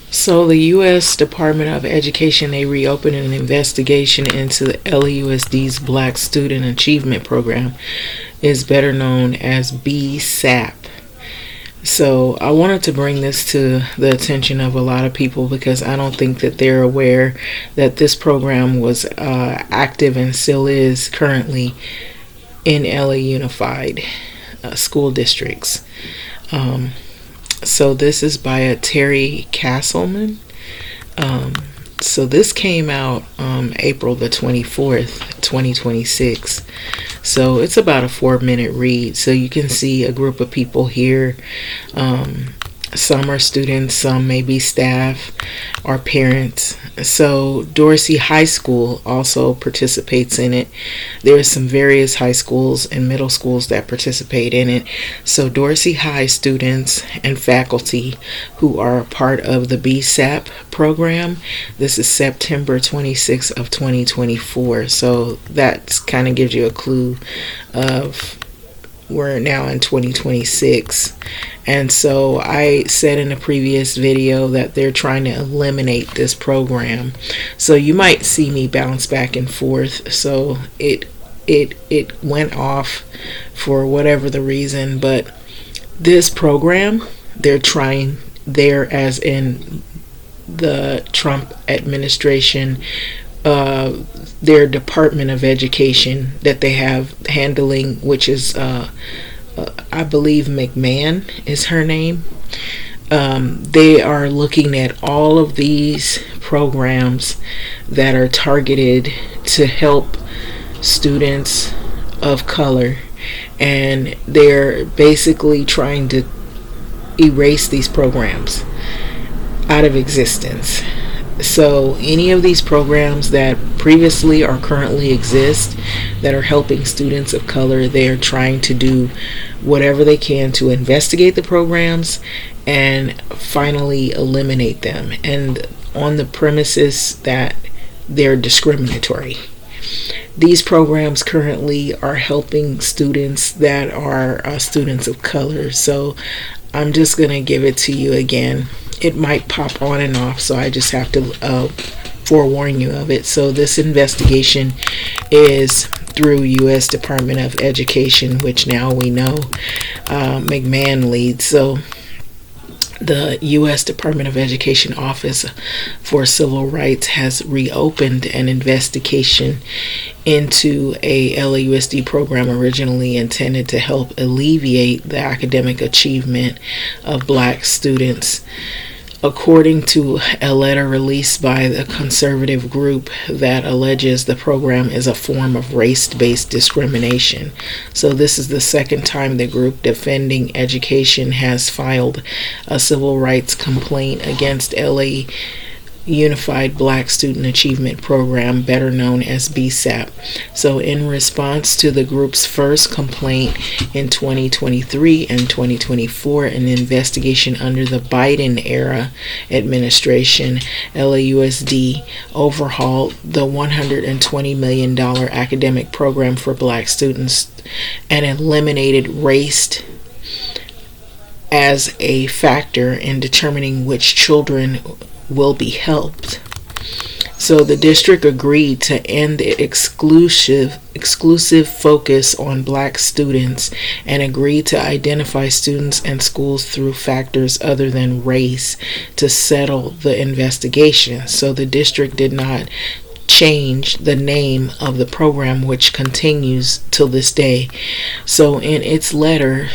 So the U.S. Department of Education, they reopened an investigation into the LAUSD's Black Student Achievement Program, is better known as BSAP. So I wanted to bring this to the attention of a lot of people because I don't think that they're aware that this program was active and still is currently in LA Unified school districts. So this is by a Terry Castleman. So this came out April the 24th, 2026. So it's about a 4-minute read. So you can see a group of people here. Some are students, some may be staff or parents. So Dorsey High School also participates in it. There are some various high schools and middle schools that participate in it. So Dorsey High students and faculty who are a part of the BSAP program, this is September 26th of 2024. So that kind of gives you a clue of we're now in 2026. And so I said in a previous video that they're trying to eliminate this program. So you might see me bounce back and forth. So it went off for whatever the reason, but this program, they're trying there, as in the Trump administration, their Department of Education that they have handling, which is I believe McMahon is her name. They are looking at all of these programs that are targeted to help students of color, and they're basically trying to erase these programs out of existence. So any of these programs that previously or currently exist that are helping students of color, they are trying to do whatever they can to investigate the programs and finally eliminate them, and on the premises that they're discriminatory. These programs currently are helping students that are students of color. So I'm just going to give it to you again. It might pop on and off, so I just have to forewarn you of it. So this investigation is through U.S. Department of Education, which now we know McMahon leads. So the U.S. Department of Education Office for Civil Rights has reopened an investigation into a LAUSD program originally intended to help alleviate the academic achievement of Black students. According to a letter released by the conservative group that alleges the program is a form of race-based discrimination. So this is the second time the group defending education has filed a civil rights complaint against LA Unified Black Student Achievement Program, better known as BSAP. So in response to the group's first complaint in 2023 and 2024, an investigation under the Biden era administration, LAUSD overhauled the $120 million academic program for Black students and eliminated race as a factor in determining which children will be helped. So the district agreed to end the exclusive focus on Black students and agreed to identify students and schools through factors other than race to settle the investigation. So the district did not change the name of the program, which continues till this day. So in its letter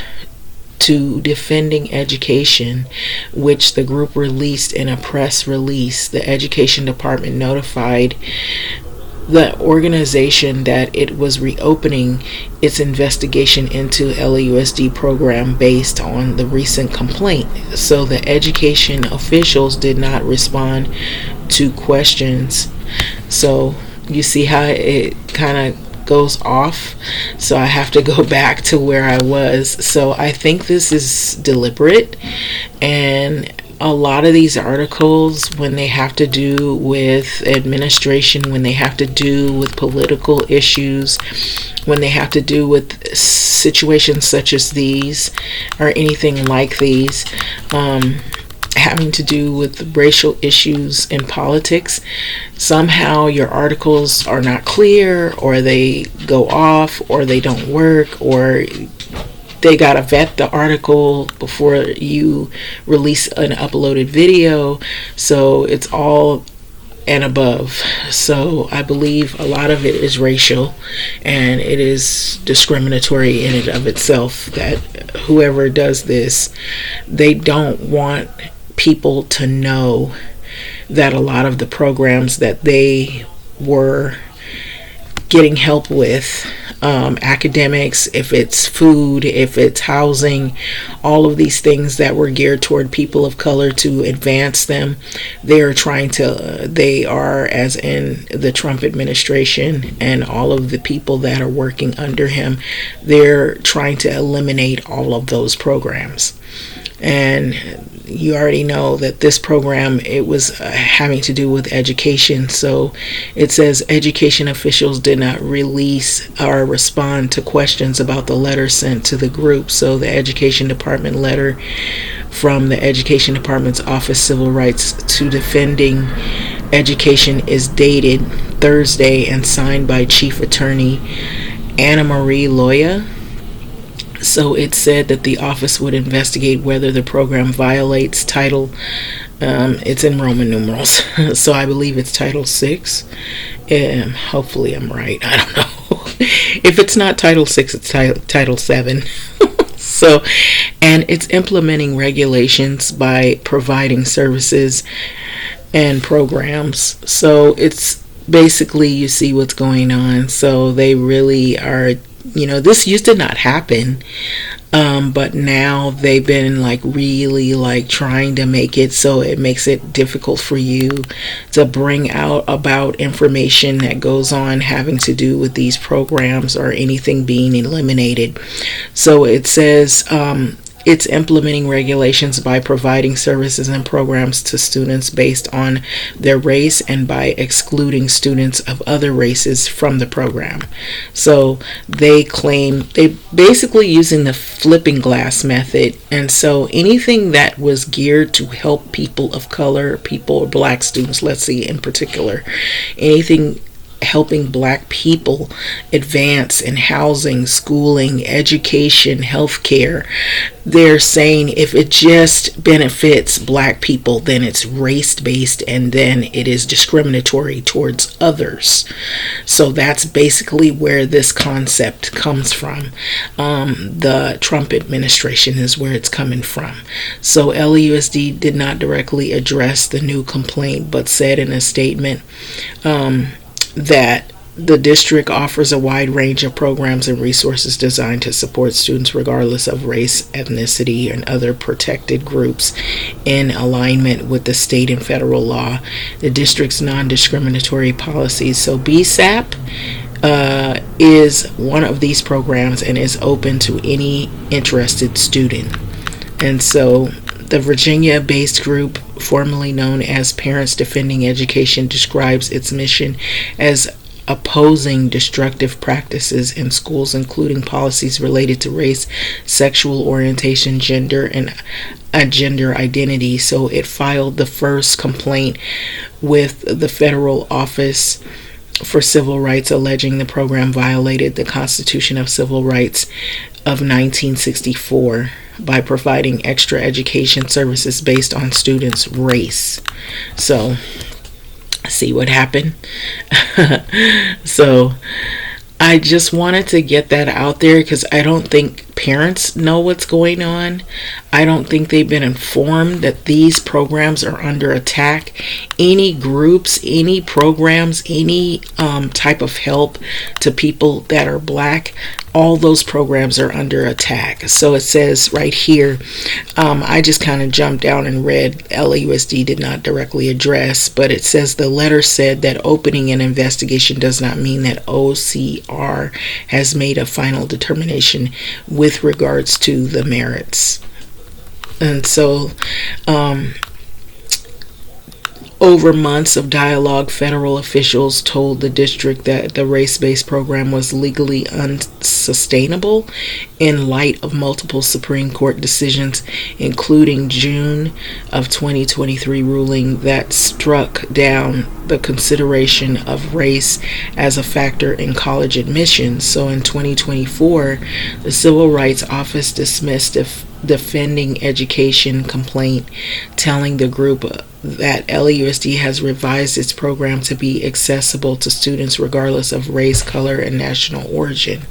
to Defending Education, which the group released in a press release, the Education Department notified the organization that it was reopening its investigation into LAUSD program based on the recent complaint. So the education officials did not respond to questions. So you see how it kind of goes off. So I have to go back to where I was. So I think this is deliberate, and a lot of these articles, when they have to do with administration, when they have to do with political issues, when they have to do with situations such as these or anything like these, having to do with racial issues in politics. Somehow your articles are not clear, or they go off, or they don't work, or they gotta vet the article before you release an uploaded video. So it's all and above. So I believe a lot of it is racial, and it is discriminatory in and of itself, that whoever does this, they don't want people to know that a lot of the programs that they were getting help with, academics, if it's food, if it's housing, all of these things that were geared toward people of color to advance them, they are, as in the Trump administration and all of the people that are working under him, they're trying to eliminate all of those programs. And you already know that this program, it was having to do with education. So it says education officials did not release or respond to questions about the letter sent to the group. So the education department letter from the education department's office, civil rights to defending education, is dated Thursday and signed by Chief Attorney Anna Marie Loya. So it said that the office would investigate whether the program violates Title, it's in Roman numerals, so I believe it's Title 6. Hopefully I'm right. I don't know. If it's not Title 6, it's Title 7. So, and it's implementing regulations by providing services and programs. So it's basically, you see what's going on. So they really are, this used to not happen, but now they've been really trying to make it so it makes it difficult for you to bring out about information that goes on having to do with these programs or anything being eliminated. So it says it's implementing regulations by providing services and programs to students based on their race and by excluding students of other races from the program. So they claim they basically using the flipping glass method. And so anything that was geared to help people of color, black students, let's see in particular, anything helping black people advance in housing, schooling, education, healthcare, they're saying if it just benefits black people, then it's race-based, and then it is discriminatory towards others. So that's basically where this concept comes from. The Trump administration is where it's coming from. So LAUSD did not directly address the new complaint, but said in a statement that the district offers a wide range of programs and resources designed to support students regardless of race, ethnicity, and other protected groups in alignment with the state and federal law, the district's non-discriminatory policies. So BSAP is one of these programs and is open to any interested student. And so the Virginia-based group, formerly known as Parents Defending Education, describes its mission as opposing destructive practices in schools, including policies related to race, sexual orientation, gender, and gender identity. So it filed the first complaint with the Federal Office for Civil Rights, alleging the program violated the Constitution of Civil Rights of 1964 by providing extra education services based on students' race. So see what happened. So I just wanted to get that out there because I don't think parents know what's going on. I don't think they've been informed that these programs are under attack. Any groups, any programs, any type of help to people that are black, all those programs are under attack. So it says right here, I just kind of jumped down and read LAUSD did not directly address, but it says the letter said that opening an investigation does not mean that OCR has made a final determination with regards to the merits. And so Over months of dialogue, federal officials told the district that the race-based program was legally unsustainable in light of multiple Supreme Court decisions, including June of 2023 ruling that struck down the consideration of race as a factor in college admissions. So in 2024, the Civil Rights Office dismissed a defending education complaint, telling the group that LAUSD has revised its program to be accessible to students regardless of race, color, and national origin.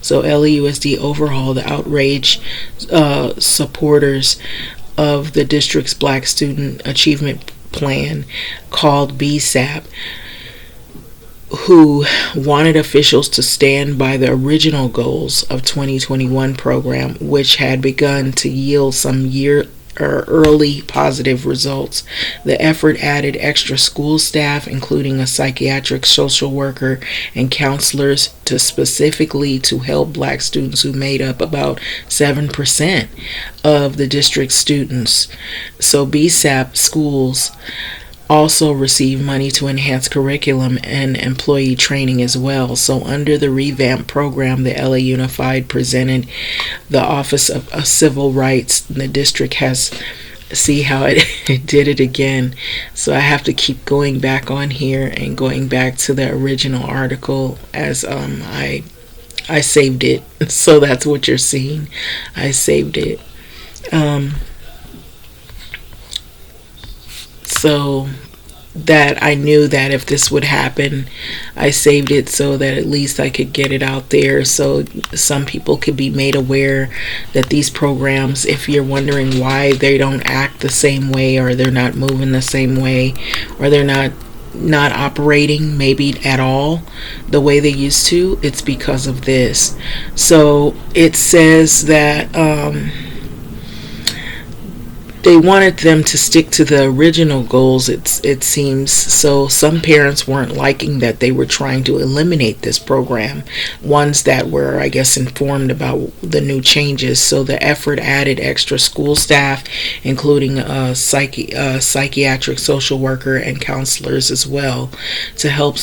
So LAUSD overhauled the outraged supporters of the district's Black Student Achievement Plan, called BSAP, who wanted officials to stand by the original goals of 2021 program, which had begun to yield some early positive results. The effort added extra school staff, including a psychiatric social worker and counselors, to specifically to help Black students who made up about 7% of the district students. So BSAP schools also receive money to enhance curriculum and employee training as well. So under the revamped program, the LA Unified presented the Office of Civil Rights. The district has, see how it did it again. So I have to keep going back on here and going back to the original article as I saved it. So that's what you're seeing. I saved it. So that I knew that if this would happen, I saved it so that at least I could get it out there so some people could be made aware that these programs, if you're wondering why they don't act the same way, or they're not moving the same way, or they're not operating maybe at all the way they used to, it's because of this. So it says that they wanted them to stick to the original goals, it seems. So some parents weren't liking that they were trying to eliminate this program, ones that were, I guess, informed about the new changes. So the effort added extra school staff, including a psychiatric social worker and counselors as well, to help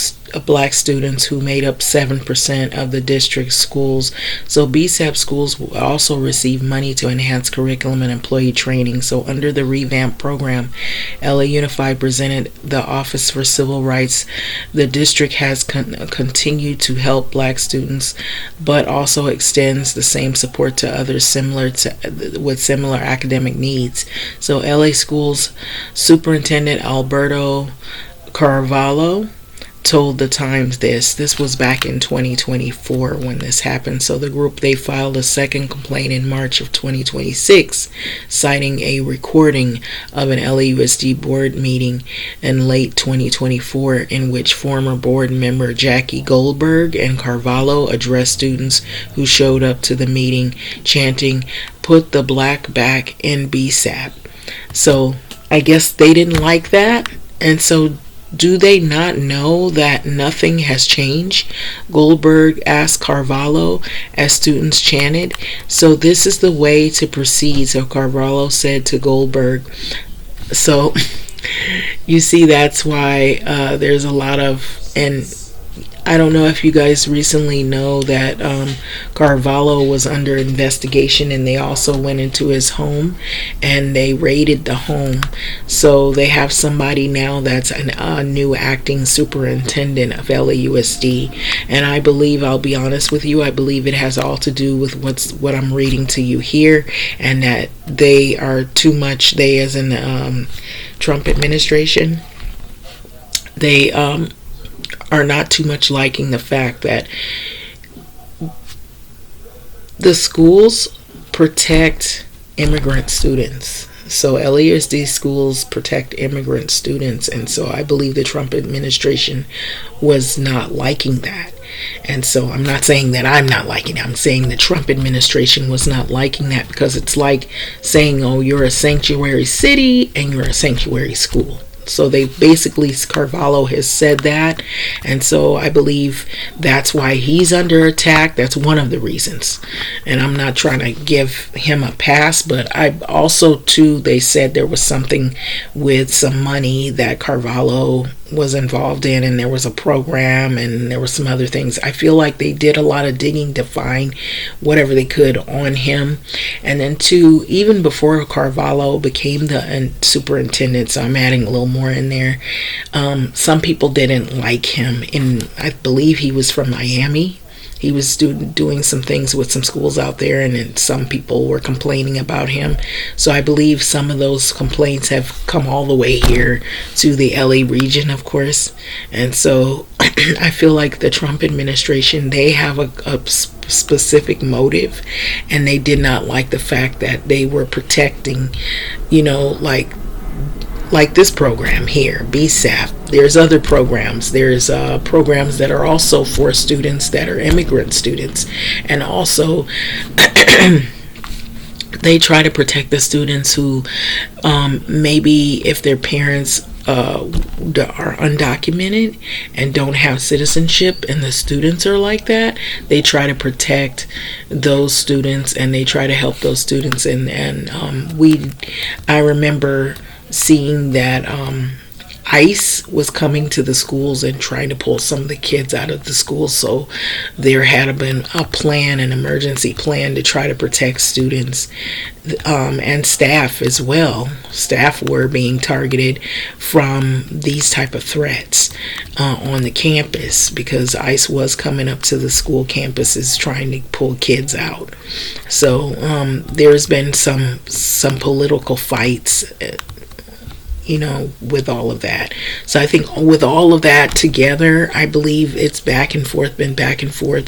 Black students who made up 7% of the district schools. So BSAP schools will also receive money to enhance curriculum and employee training. So under the revamped program, LA Unified presented the Office for Civil Rights. The district has continued to help Black students, but also extends the same support to others with similar academic needs. So LA Schools Superintendent Alberto Carvalho told the Times this was back in 2024 when this happened. So the group, they filed a second complaint in March of 2026, citing a recording of an LAUSD board meeting in late 2024 in which former board member Jackie Goldberg and Carvalho addressed students who showed up to the meeting chanting, "Put the Black back in BSAP." So I guess they didn't like that, and so do they not know that nothing has changed? Goldberg asked Carvalho as students chanted. So this is the way to proceed, so Carvalho said to Goldberg. So you see, that's why there's a lot of, and I don't know if you guys recently know that Carvalho was under investigation, and they also went into his home and they raided the home. So they have somebody now that's a new acting superintendent of LAUSD, and I believe, I'll be honest with you, I believe it has all to do with what I'm reading to you here, and that they are too much, they as in the Trump administration, they are not too much liking the fact that the schools protect immigrant students. So LAUSD schools protect immigrant students, and so I believe the Trump administration was not liking that. And so I'm not saying that I'm not liking it. I'm saying the Trump administration was not liking that, because it's like saying, oh, you're a sanctuary city and you're a sanctuary school. So they basically, Carvalho has said that, and so I believe that's why he's under attack. That's one of the reasons, and I'm not trying to give him a pass, but I also too, they said there was something with some money that Carvalho was involved in, and there was a program and there were some other things. I feel like they did a lot of digging to find whatever they could on him. And then too, even before Carvalho became the superintendent, so I'm adding a little more in there, some people didn't like him, and I believe he was from Miami. He was doing some things with some schools out there, and then some people were complaining about him. So I believe some of those complaints have come all the way here to the LA region, of course. And so I feel like the Trump administration, they have a specific motive, and they did not like the fact that they were protecting, like this program here, BSAP. There's other programs. There's programs that are also for students that are immigrant students. And also, they try to protect the students who maybe if their parents are undocumented and don't have citizenship, and the students are like that, they try to protect those students, and they try to help those students. I remember seeing that ICE was coming to the schools and trying to pull some of the kids out of the schools. So there had been a plan, an emergency plan, to try to protect students and staff as well. Staff were being targeted from these type of threats on the campus, because ICE was coming up to the school campuses trying to pull kids out. So there's been some political fights, with all of that. So I think with all of that together, I believe it's been back and forth.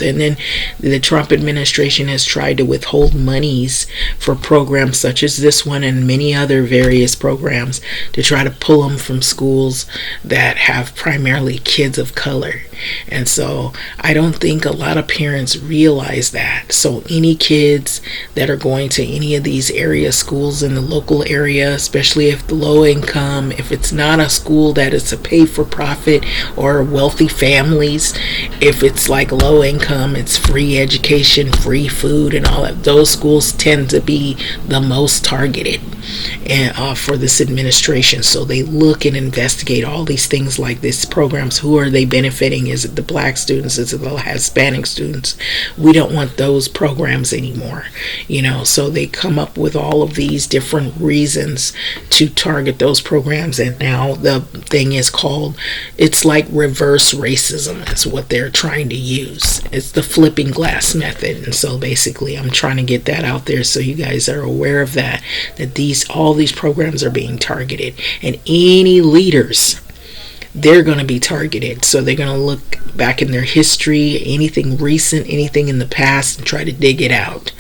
And then the Trump administration has tried to withhold monies for programs such as this one and many other various programs to try to pull them from schools that have primarily kids of color. And so I don't think a lot of parents realize that. So any kids that are going to any of these area schools in the local area, especially if the low income, if it's not a school that is a pay-for-profit or wealthy families, if it's like low income, it's free education, free food, and all that, those schools tend to be the most targeted for this administration. So they look and investigate all these things like this programs. Who are they benefiting? Is it the black students? Is it the Hispanic students? We don't want those programs anymore. So they come up with all of these different reasons to target those programs. And now the thing is called, it's like reverse racism is what they're trying to use. It's the flipping glass method. And so basically I'm trying to get that out there so you guys are aware of that all these programs are being targeted, and any leaders, they're going to be targeted. So they're going to look back in their history, anything recent, anything in the past, and try to dig it out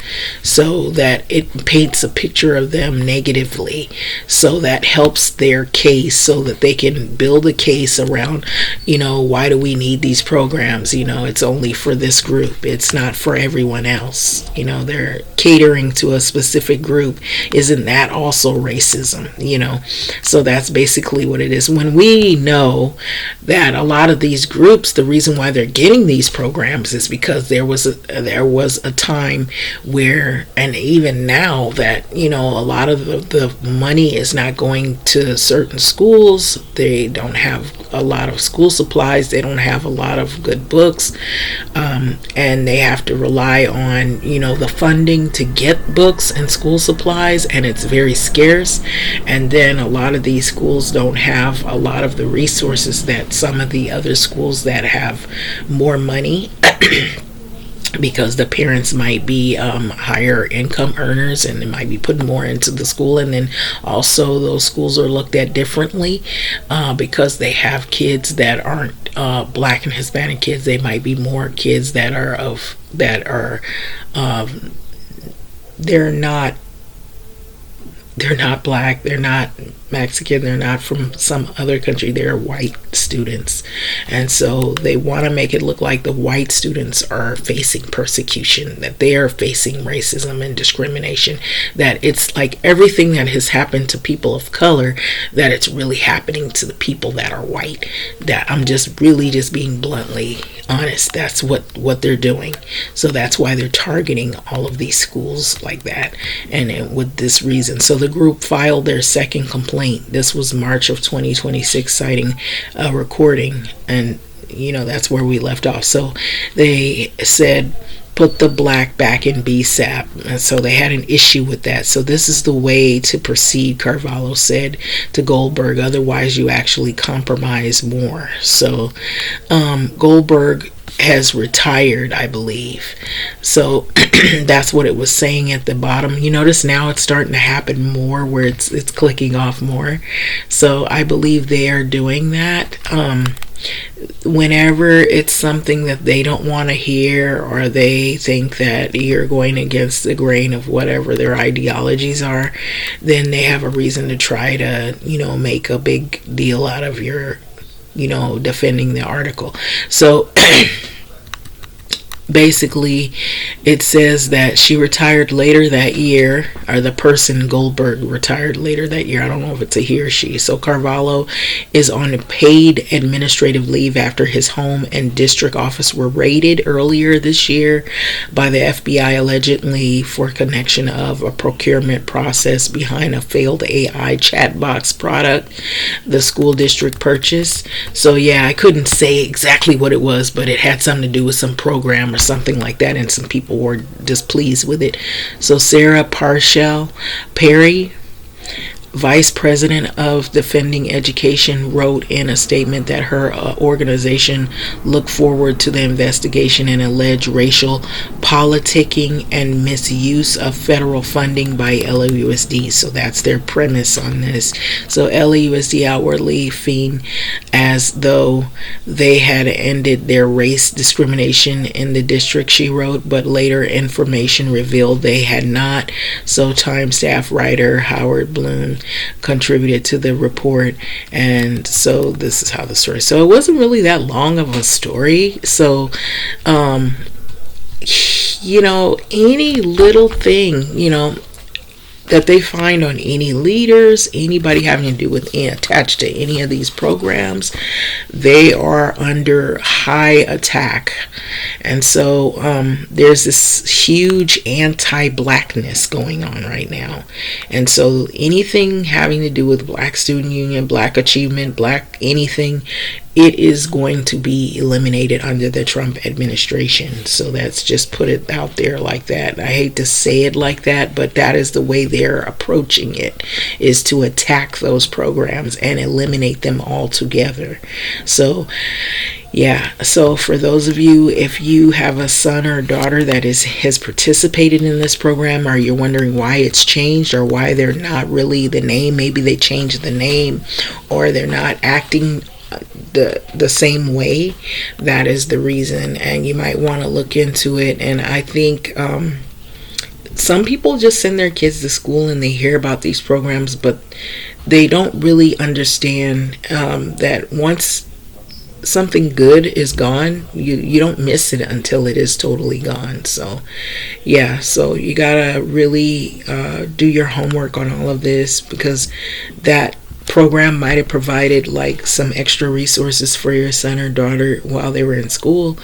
so that it paints a picture of them negatively. So that helps their case, so that they can build a case around, why do we need these programs? It's only for this group. It's not for everyone else. They're catering to a specific group. Isn't that also racism? So that's basically what it is. When we know that a lot of these groups, the reason why they're getting these programs is because there was a time where, and even now, that a lot of the money is not going to certain schools. They don't have a lot of school supplies. They don't have a lot of good books, and they have to rely on the funding to get books and school supplies, and it's very scarce. And then a lot of these schools don't have a lot of the resources that some of the other schools that have more money because the parents might be higher income earners, and they might be putting more into the school. And then also those schools are looked at differently because they have kids that aren't black and Hispanic kids. They might be more kids that are they're not black, they're not Mexican, they're not from some other country, they're white students. And so they want to make it look like the white students are facing persecution, that they are facing racism and discrimination, that it's like everything that has happened to people of color, that it's really happening to the people that are white. That I'm just really just being bluntly honest. That's what they're doing. So that's why they're targeting all of these schools like that, and with this reason. So the group filed their second complaint. This was March of 2026, citing a recording, and that's where we left off. So they said, put the black back in BSAP. And so they had an issue with that. So this is the way to proceed, Carvalho said to Goldberg. Otherwise, you actually compromise more. So Goldberg has retired, I believe. So that's what it was saying at the bottom. You notice now it's starting to happen more, where it's clicking off more. So I believe they are doing that. Whenever it's something that they don't want to hear, or they think that you're going against the grain of whatever their ideologies are, then they have a reason to try to, make a big deal out of your, defending the article. So basically, it says that she retired later that year, or the person, Goldberg, retired later that year. I don't know if it's a he or she. So Carvalho is on paid administrative leave after his home and district office were raided earlier this year by the FBI, allegedly for connection of a procurement process behind a failed AI chat box product the school district purchased. So yeah, I couldn't say exactly what it was, but it had something to do with some program or something like that, and some people were displeased with it. So Sarah Parshall Perry, Vice President of Defending Education, wrote in a statement that her organization looked forward to the investigation and alleged racial politicking and misuse of federal funding by LAUSD. So that's their premise on this. So LAUSD outwardly feigned as though they had ended their race discrimination in the district, she wrote, but later information revealed they had not. So Time staff writer Howard Bloom contributed to the report, and so this is how the story. So it wasn't really that long of a story. So any little thing that they find on any leaders, anybody having to do with attached to any of these programs, they are under high attack. And so there's this huge anti-blackness going on right now. And so anything having to do with Black Student Union, Black Achievement, Black anything, it is going to be eliminated under the Trump administration. So that's just put it out there like that. I hate to say it like that, but that is the way they're approaching it, is to attack those programs and eliminate them altogether. So yeah, so for those of you, if you have a son or daughter that has participated in this program, or you're wondering why it's changed, or why they're not really the name, maybe they changed the name, or they're not acting the same way, that is the reason, and you might want to look into it. And I think some people just send their kids to school and they hear about these programs, but they don't really understand that once something good is gone, you don't miss it until it is totally gone. So yeah, so you gotta really do your homework on all of this, because that program might have provided like some extra resources for your son or daughter while they were in school.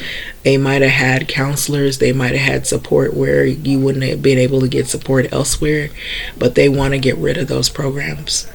They might have had counselors, they might have had support where you wouldn't have been able to get support elsewhere, but they want to get rid of those programs.